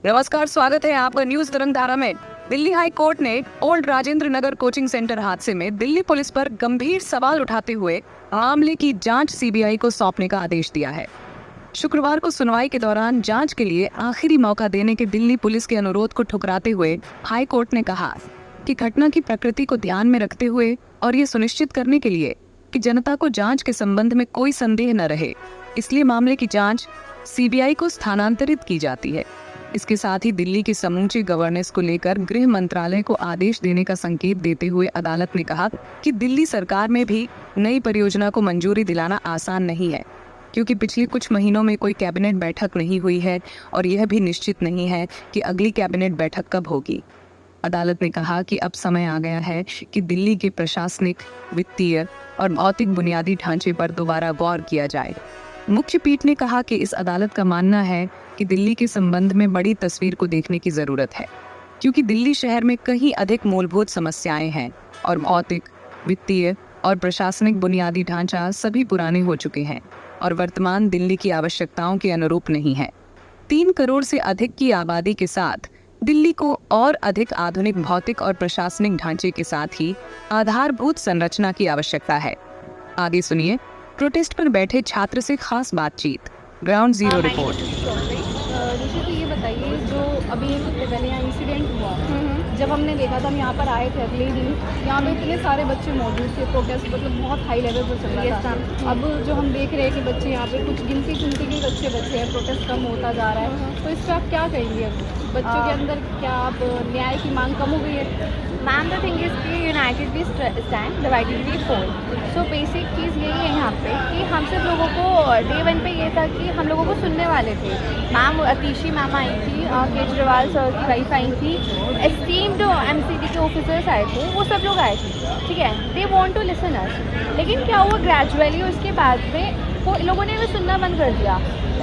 नमस्कार, स्वागत है आपका न्यूज तरंगधारा में। दिल्ली हाई कोर्ट ने old Rajendra Nagar coaching centre हादसे में दिल्ली पुलिस पर गंभीर सवाल उठाते हुए मामले की जांच सीबीआई को सौंपने का आदेश दिया है। शुक्रवार को सुनवाई के दौरान जांच के लिए आखिरी मौका देने के दिल्ली पुलिस के अनुरोध को ठुकराते हुए हाई कोर्ट ने कहा कि घटना की प्रकृति को ध्यान में रखते हुए और ये सुनिश्चित करने के लिए कि जनता को जांच के संबंध में कोई संदेह न रहे, इसलिए मामले की जांच सीबीआई को स्थानांतरित की जाती है। इसके साथ ही दिल्ली की समूची गवर्नेंस को लेकर गृह मंत्रालय को आदेश देने का संकेत देते हुए अदालत ने कहा कि दिल्ली सरकार में भी नई परियोजना को मंजूरी दिलाना आसान नहीं है, क्योंकि पिछले कुछ महीनों में कोई कैबिनेट बैठक नहीं हुई है और यह भी निश्चित नहीं है कि अगली कैबिनेट बैठक कब होगी। अदालत ने कहा कि अब समय आ गया है कि दिल्ली के प्रशासनिक, वित्तीय और भौतिक बुनियादी ढांचे पर दोबारा गौर किया जाए। मुख्य पीठ ने कहा कि इस अदालत का मानना है कि दिल्ली के संबंध में बड़ी तस्वीर को देखने की जरूरत है, क्योंकि दिल्ली शहर में कहीं अधिक मूलभूत समस्याएं हैं और भौतिक, वित्तीय और प्रशासनिक बुनियादी ढांचा सभी पुराने हो चुके हैं और वर्तमान दिल्ली की आवश्यकताओं के अनुरूप नहीं है। 3 करोड़ से अधिक की आबादी के साथ दिल्ली को और अधिक आधुनिक भौतिक और प्रशासनिक ढांचे के साथ ही आधारभूत संरचना की आवश्यकता है। आगे सुनिए प्रोटेस्ट पर बैठे छात्र से खास बातचीत। Ground zero report. ऋषि, तो ये बताइए, जो अभी एक हफ्ते पहले यहाँ इंसिडेंट हुआ, जब हमने देखा था, हम यहाँ पर आए थे अगले दिन, यहाँ पे इतने सारे बच्चे मौजूद थे, प्रोटेस्ट मतलब बहुत हाई लेवल पर चल रहा था। अब जो हम देख रहे हैं कि बच्चे यहाँ पे कुछ गिनती के बच्चे बचे हैं, प्रोटेस्ट कम होता जा रहा है, तो इस पर आप क्या कहेंगे? अब बच्चों के अंदर क्या अब न्याय की मांग कम हो गई है? मैम, द थिंग इज़ कि united we stand, divided we fall. So basic चीज़ यही है यहाँ पे कि हम सब लोगों को डे 1 पे ये था कि हम लोगों को सुनने वाले थे। मैम अतीशी मैम आई थी, केजरीवाल सर की वाइफ आई थी, एस्टीम्ड एमसीडी के ऑफिसर्स आए थे, वो सब लोग आए थे, ठीक है। They want to listen us, लेकिन क्या हुआ ग्रेजुअली उसके बाद में वो लोगों ने हमें सुनना बंद कर दिया।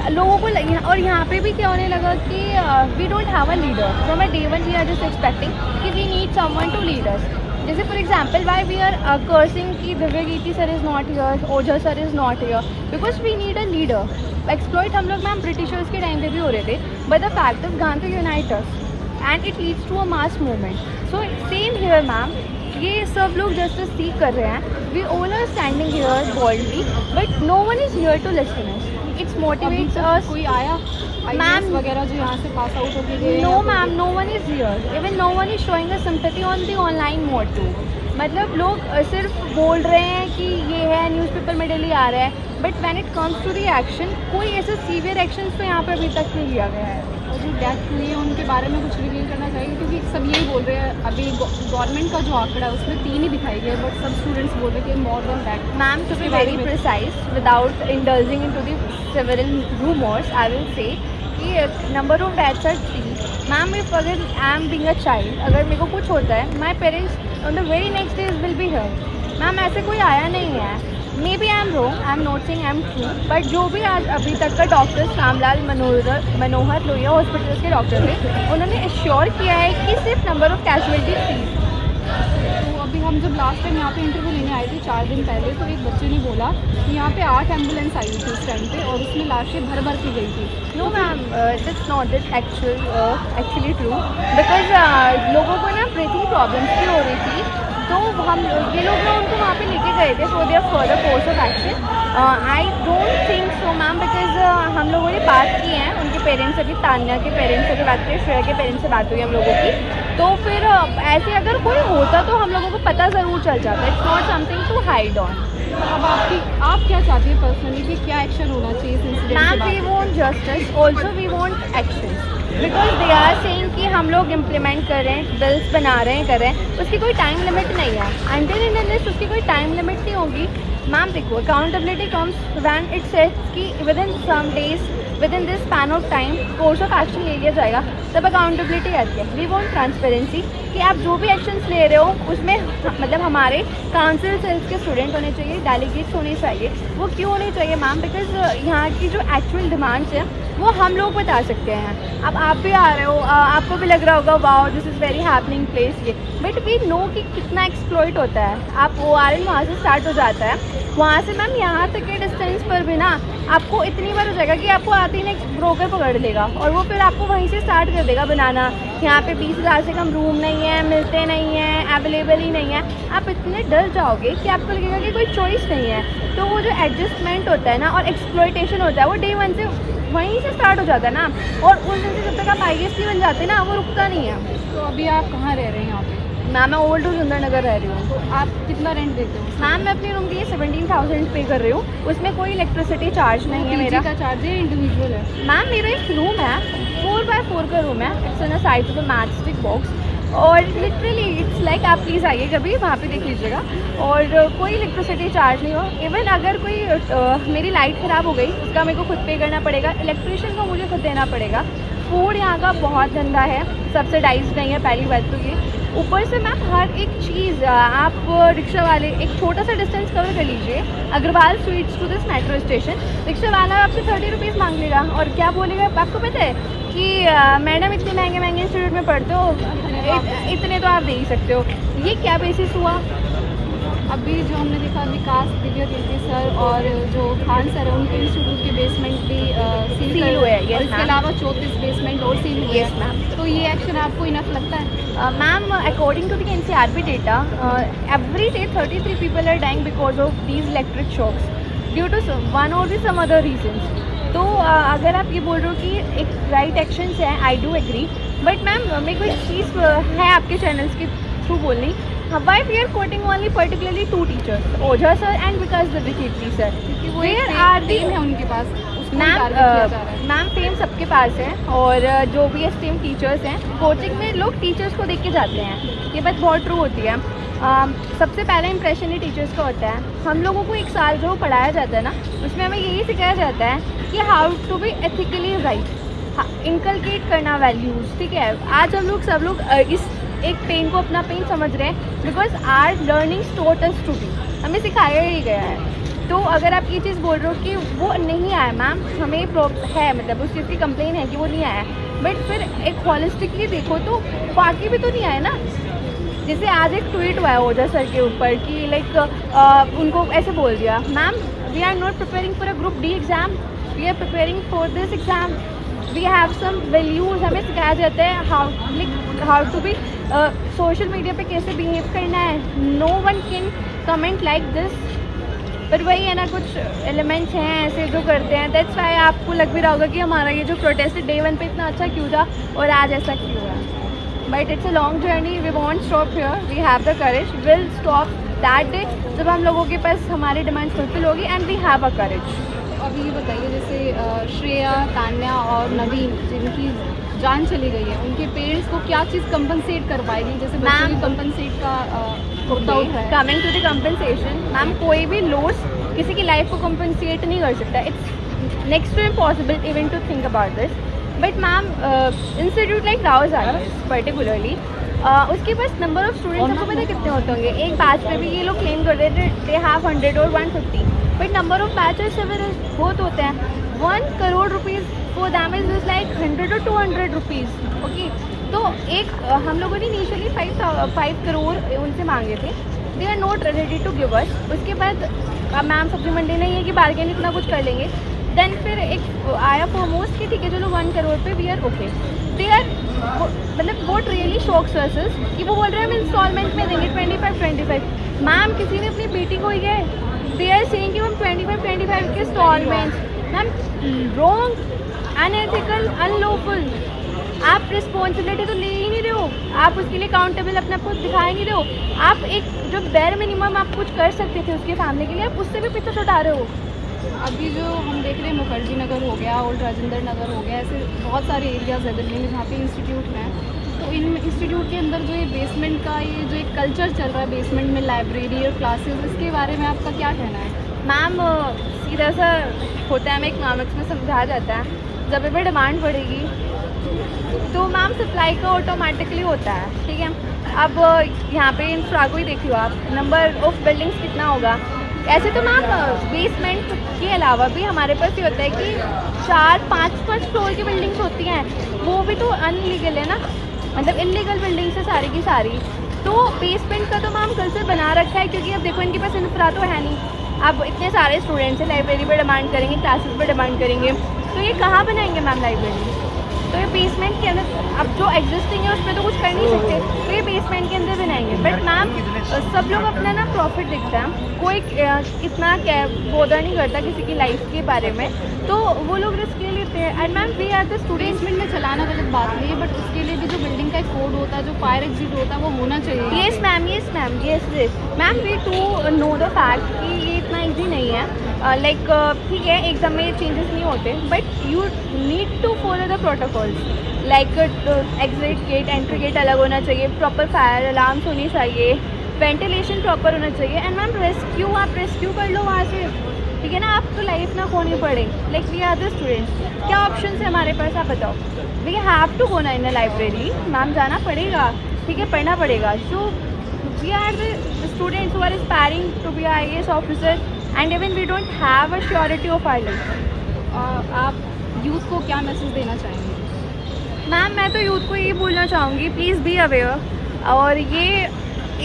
लोगों को और यहाँ पे भी क्या होने लगा कि we don't have a leader. From a day 1 we are just expecting कि we need someone to lead us. जैसे for example why we are cursing कि Divyakirti sir is not here, Ojha sir is not here, because we need a leader. Exploit हम लोग ma'am Britishers के time पे भी हो रहे थे, but the fact of gone to unite us and it leads to a mass movement. So same here ma'am, ये सब लोग जस्टिस सीख कर रहे हैं। We all are standing here boldly, but no one is here to listen us. It's motivates us. कोई आया ma'am वगैरह जो यहाँ से पास आउट होके गए? No ma'am, no one is here, even no one is showing a sympathy on the online mode too. मतलब लोग सिर्फ बोल रहे हैं कि ये है, न्यूज़पेपर में डेली आ रहा है, but when it comes to the action, कोई ऐसे सीवियर एक्शन तो यहाँ पे अभी तक नहीं लिया गया है। और जो डेथ हुई है उनके बारे में कुछ रिवील करना चाहिए, क्योंकि सब यही बोल रहे हैं, अभी गवर्नमेंट का जो आंकड़ा है उसमें 3 ही दिखाई गए, बट सब स्टूडेंट्स बोल रहे हैं कि more than that. Ma'am, to be very precise without indulging into the several rumours, I will say कि number of deaths are 3। Ma'am, if अगर I am being a child, अगर मेरे को कुछ होता है, my parents on the very next days will be here. Ma'am, ऐसे कोई आया नहीं है। Maybe I am wrong, I am not saying I am true, but जो भी आज अभी तक का डॉक्टर्स रामलाल मनोहर लोहिया हॉस्पिटल के डॉक्टर थे, उन्होंने एश्योर किया है कि सिर्फ नंबर ऑफ कैजुअलिटी 3। तो अभी हम जब लास्ट टाइम यहाँ पे इंटरव्यू लेने आए थे 4 दिन पहले, तो एक बच्चे ने बोला कि यहाँ पे 8 एम्बुलेंस आई थी उस टाइम पे, और उसमें लाशें भर की गई थी। No ma'am, it's not it actually true, because लोगों को ना ब्रीथिंग प्रॉब्लम्स भी हो रही थी, तो हम ये लोग ना उनको वहाँ पे लेके गए थे for their further course of action. I don't think so ma'am, because हम लोगों ने बात की है उनके पेरेंट्स से भी, तान्या के पेरेंट्स से भी बात की, श्रेया के पेरेंट्स से बात हुई हम लोगों की, तो फिर ऐसे अगर कोई होता तो हम लोगों को पता ज़रूर चल जाता। It's not something to hide on. अब आप क्या चाहती हैं पर्सनली कि क्या एक्शन होना चाहिए इस इंसिडेंट के मैम, बाद? We want justice, also we want action, because they are saying कि हम लोग इम्प्लीमेंट कर रहे हैं, बिल्स बना रहे हैं, कर रहे हैं, उसकी कोई टाइम लिमिट नहीं है। अंटिल एंड अनलेस उसकी कोई टाइम लिमिट नहीं होगी। मैम देखो, accountability comes when it sets कि within some days, within this span of time course of action ले लिया जाएगा, तब अकाउंटेबिलिटी आती है। वी वॉन्ट ट्रांसपेरेंसी, कि आप जो भी एक्शंस ले रहे हो उसमें मतलब हमारे काउंसिल सेल्स के स्टूडेंट होने चाहिए, डेलीगेट्स होने चाहिए। वो क्यों होने चाहिए मैम? बिकॉज यहाँ की जो एक्चुअल डिमांड्स हैं वो हम लोग बता सकते हैं। अब आप भी आ रहे हो, आपको भी लग रहा होगा wow this is very happening place ये, बट वी नो कि कितना एक्सप्लॉइट होता है। आप ORN वहाँ से स्टार्ट हो जाता है, वहाँ से मैम यहाँ तक के डिस्टेंस पर भी ना आपको इतनी बार हो जाएगा कि आपको आते ही ना एक ब्रोकर पकड़ लेगा और वो फिर आपको वहीं से स्टार्ट कर देगा बनाना। यहाँ पे 20,000 से कम रूम नहीं है, मिलते नहीं हैं, अवेलेबल ही नहीं है। आप इतने डर जाओगे कि आपको लगेगा कि कोई चॉइस नहीं है। तो वो जो एडजस्टमेंट होता है ना और एक्सप्लॉइटेशन होता है वो डे 1 से वहीं से स्टार्ट हो जाता है ना, और उस दिन से जब तक आप IAS नहीं बन जाते ना वो रुकता नहीं है। तो अभी आप कहाँ रह रहे हैं यहाँ पे? मैम मैं ओल्ड राजेंद्र नगर रह रही हूँ। तो आप कितना रेंट देते हो? मैम मैं अपने रूम के लिए 17,000 पे कर रही हूँ, उसमें कोई इलेक्ट्रिसिटी चार्ज नहीं है मेरा। का चार्ज है इंडिविजुअल है? मैम मेरा एक रूम है, 4x4 का रूम है, it's in a size of a match stick box, और लिटरली इट्स लाइक आप प्लीज़ आइए कभी वहाँ पे देख लीजिएगा। और कोई इलेक्ट्रिसिटी चार्ज नहीं हो। इवन अगर कोई मेरी लाइट ख़राब हो गई उसका मेरे को खुद पे करना पड़ेगा, इलेक्ट्रिशियन को मुझे खुद देना पड़ेगा। फूड यहाँ का बहुत गंदा है, सब्सिडाइज नहीं है पहली बात तो ये। ऊपर से मैम हर एक चीज़ आप रिक्शा वाले एक छोटा सा डिस्टेंस कवर कर लीजिए, Agarwal sweets to this metro station, rickshaw वाला आपसे 30 रुपीज़ मांग लेगा और क्या बोलेगा आपको पता है कि मैडम इतने महंगे महंगे इंस्टीट्यूट में पढ़ते हो, इतने तो आप दे ही सकते हो। ये क्या बेसिस हुआ? अभी जो हमने देखा विकास दिव्या कीर्ति सर और जो खान सर है उनके इंस्टीट्यूट के बेसमेंट भी सील हुए हैं, और इसके अलावा 34 बेसमेंट और सील हुए Yes, हैं। ma'am. तो ये एक्शन आपको इनफ लगता है? Ma'am according to the NCRB data, every day 33 people are dying because of these electric shocks due to one or some other reasons. तो अगर आप ये बोल रहे हो कि एक राइट एक्शंस है, I do agree, but ma'am मेरे को एक चीज़ है आपके चैनल्स के थ्रू बोलनी, why we are quoting only particularly 2 teachers, Ojha sir and Vikas Divyakirti sir, क्योंकि वो Where एक are टीम the- है उनके पास, उसको मैम टारगेट किया जा रहा है। मैम फेम सबके पास है, और जो भी एस्टीम टीचर्स हैं कोचिंग में लोग टीचर्स को देख के जाते हैं, ये बात बहुत ट्रू होती है। सबसे पहला इंप्रेशन ही टीचर्स का होता है। हम लोगों को 1 साल जो पढ़ाया जाता है ना उसमें हमें यही सिखाया जाता है कि how to be ethically right, inculcate करना वैल्यूज़, ठीक है। आज हम लोग सब लोग इस एक पेन को अपना पेन समझ रहे हैं because are learning taught us to be, हमें सिखाया ही गया है। तो अगर आप ये चीज़ बोल रहे हो कि वो नहीं आया मैम, हमें है मतलब उस चीज़ की कंप्लेन है कि वो नहीं आया, बट फिर एक हॉलिस्टिकली देखो तो बाकी भी तो नहीं आए ना। जैसे आज एक ट्वीट हुआ है ओझा सर के ऊपर कि लाइक उनको ऐसे बोल दिया, ma'am we are not preparing for a group D exam, we are preparing for this exam, we have some values, हमें सिखाया जाता है how to be social media पे कैसे बिहेव करना है। No one can comment like this, पर वही है ना, कुछ एलिमेंट्स हैं ऐसे जो करते हैं। दैट्स वाई आपको लग भी रहा होगा कि हमारा ये जो प्रोटेस्ट डे 1 पे इतना अच्छा क्यों था और आज ऐसा क्यों हुआ। But it's a long journey, we won't stop here, we have the courage, will stop that day जब हम लोगों के पास हमारी डिमांड्स फुलफिल होगी and we have a courage. अब ये बताइए जैसे श्रेया, तान्या और नवीन जिनकी जान चली गई है, उनके पेरेंट्स को क्या चीज़ कंपनसेट कर पाएगी? जैसे बच्चों Ma'am, की कंपनसेट का मुद्दा उठा है। Coming to the compensation, ma'am कोई भी लॉस किसी की लाइफ को कंपनसेट नहीं कर सकता, it's next to impossible even to think about this. But ma'am institute like Rau's particularly उसके पास नंबर ऑफ स्टूडेंट्स आपको पता है कितने होते होंगे? एक बैच पे भी ये लोग क्लेम कर देते हैं दे हैव 100 और 150, बट नंबर ऑफ बैचेस बहुत होते हैं। 1 crore rupees for them is like 100 और 200 रुपीज़, ओके। तो एक हम लोगों ने इनिशियली 5 करोड़ उनसे मांगे थे, they are not ready to give us. उसके बाद मैम सब्जी मंडी नहीं है कि बार्गेन इतना कुछ कर लेंगे। देन फिर एक आया फॉरमोस्ट कि ठीक है चलो 1 करोड़ पे we are okay. They are मतलब वॉट रियली शॉक्स अस कि वो बोल रहे हैं हम इंस्टॉलमेंट में देंगे 25। मैम किसी ने अपनी बेटी को ये दे आर सेइंग कि हम 25 के instalments, ma'am wrong, unethical, unlawful. आप रिस्पॉन्सिबिलिटी तो ले ही नहीं रहे हो, आप उसके लिए अकाउंटेबल अपने आप को दिखा ही नहीं रहे हो। आप एक जो बेर मिनिमम आप कुछ कर सकते थे उसके फैमिली के लिए, आप उससे भी पीछे छुटा रहे हो। अभी जो हम देख रहे हैं मुखर्जी नगर हो गया, ओल्ड राजेंद्र नगर हो गया, ऐसे बहुत सारे एरियाज है दिल्ली में जहाँ पे इंस्टीट्यूट हैं। तो इन इंस्टीट्यूट के अंदर जो ये बेसमेंट का ये जो एक कल्चर चल रहा है, बेसमेंट में लाइब्रेरी और क्लासेस, इसके बारे में आपका क्या कहना है? मैम सीधा सा होता है, हमें इकनॉमिक्स में समझाया जाता है जब भी डिमांड बढ़ेगी तो मैम सप्लाई का ऑटोमेटिकली होता है, ठीक है। अब यहाँ पे इंफ्रा को ही देख लो आप, नंबर ऑफ बिल्डिंग्स कितना होगा, ऐसे तो मैम बेसमेंट के अलावा भी हमारे पास ये होता है कि 4-5 फ्लोर की बिल्डिंग्स होती हैं, वो भी तो अनलीगल है ना, मतलब इलीगल बिल्डिंग्स है सारी की सारी। तो बेसमेंट का तो मैम कल्चर बना रखा है, क्योंकि अब देखो इनके पास इंफ्रा तो है नहीं। अब इतने सारे स्टूडेंट्स हैं, लाइब्रेरी पे डिमांड करेंगे, क्लासेस पे डिमांड करेंगे, तो ये कहाँ बनाएंगे मैम लाइब्रेरी? तो ये बेसमेंट के अंदर, अब जो एग्जिस्टिंग है उसमें तो कुछ कर नहीं सकते, तो ये बेसमेंट के अंदर बनाएंगे। बट मैम सब लोग अपना ना प्रॉफिट दिखता है, कोई इतना बोदर नहीं करता किसी की लाइफ के बारे में, तो वो लोग रिस्क ले लेते हैं। And ma'am we are the students. Basement में चलाना गलत बात नहीं है, बट उसके लिए भी जो बिल्डिंग का एक कोड होता है, जो फायर एग्जिट होता है, वो होना चाहिए। Yes ma'am, yes ma'am, yes ma'am, we too know the fact कि ये इतना ईजी नहीं है। लाइक ठीक है, एकदम में चेंजेस नहीं होते, but you need to follow the protocols. Like exit gate, entry gate अलग होना चाहिए, प्रॉपर फायर अलार्म्स होनी चाहिए, वेंटिलेशन प्रॉपर होना चाहिए। एंड मैम रेस्क्यू, आप रेस्क्यू कर लो वहाँ से, ठीक है ना, आपको लाइफ ना खोनी पड़े। Like we are the students, क्या ऑप्शन है हमारे पास, आप बताओ। वी हैव टू गो ना इन अ लाइब्रेरी, मैम जाना पड़ेगा, ठीक है, पढ़ना पड़ेगा। So we are the students who are aspiring to be IAS officer, and even we don't have a surety of our life. आप यूथ को क्या मैसेज देना चाहेंगे? मैम मैं तो यूथ को यही बोलना चाहूँगी, प्लीज़ बी अवेयर। और ये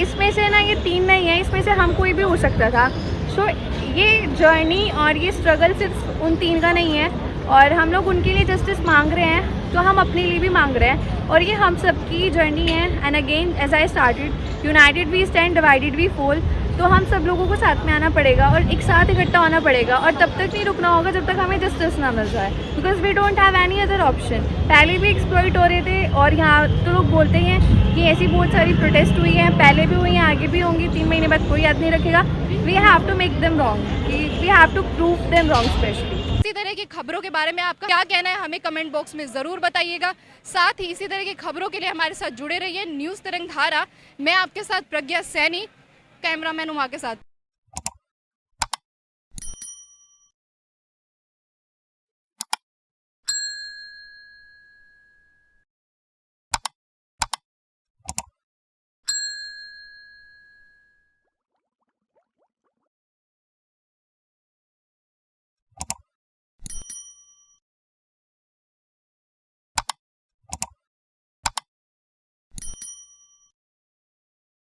इसमें से ना, ये 3 नहीं है, इसमें से हम कोई भी हो सकता था। सो ये जर्नी और ये स्ट्रगल सिर्फ उन 3 का नहीं है, और हम लोग उनके लिए जस्टिस मांग रहे हैं, तो हम अपने लिए भी मांग रहे हैं, और ये हम सब की जर्नी है। And again as I started, united we stand, divided we fall. तो हम सब लोगों को साथ में आना पड़ेगा और एक साथ इकट्ठा होना पड़ेगा, और तब तक नहीं रुकना होगा जब तक हमें जस्टिस ना मिल जाए, because we don't have any other option. पहले भी एक्सप्लॉइट हो रहे थे, और यहाँ तो लोग बोलते हैं कि ऐसी बहुत सारी प्रोटेस्ट हुई हैं, पहले भी हुई हैं, आगे भी होंगी, 3 महीने बाद कोई याद नहीं रखेगा। We have to make them wrong, कि we have to prove them wrong specially. इसी तरह की खबरों के बारे में आपका क्या कहना है, हमें कमेंट बॉक्स में ज़रूर बताइएगा। साथ ही इसी तरह की खबरों के लिए हमारे साथ जुड़े रहिए न्यूज़ तरंग धारा। मैं आपके साथ प्रज्ञा सैनी, कैमरामैन उमा के साथ।